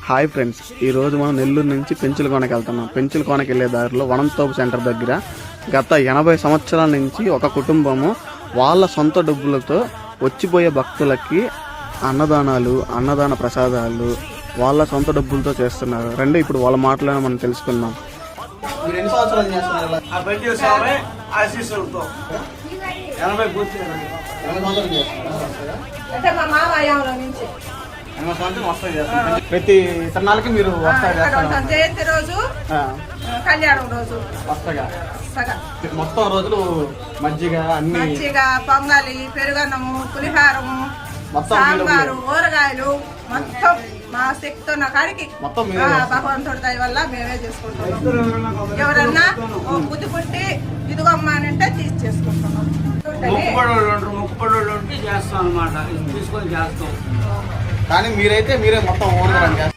Hi friends, ఈరోజు మనం నెల్లూరు నుంచి పెంచులకోనకి వెళ్తున్నాం. పెంచులకోనకి వెళ్ళే దారిలో వనంతోపు సెంటర్ దగ్గర గత 80 సంవత్సరాల నుంచి ఒక కుటుంబము వాళ్ళ సొంత డబ్బులతో వచ్చిపోయే భక్తులకి అన్నదాన ప్రసాదాలు వాళ్ళ సొంత డబ్బులతో చేస్తున్నారు. రండి ఇప్పుడు వాళ్ళ మాటలను మనం తెలుసుకుందాం. ప్రతి తిరణాలకి మీరు జయంతి రోజు, కళ్యాణం రోజు వస్తగా మొత్తం రోజులు మజ్జిగ పొంగలి, పెరుగన్నము, పులిహారము, సాంబారు, ఊరగాయలు మొత్తం మా శక్తి ఉన్న కాడికి భగవంతుడి దయ వల్ల మేమే చేసుకుంటున్నాం. ఎవరన్నా బుద్ధి పుట్టి ఇదిగమ్మా అని అంటే తీసి చేసుకుంటున్నాం. చేస్తాం అన్నమాట, తీసుకొని చేస్తాం. కానీ మీరే మొత్తం ఓనర్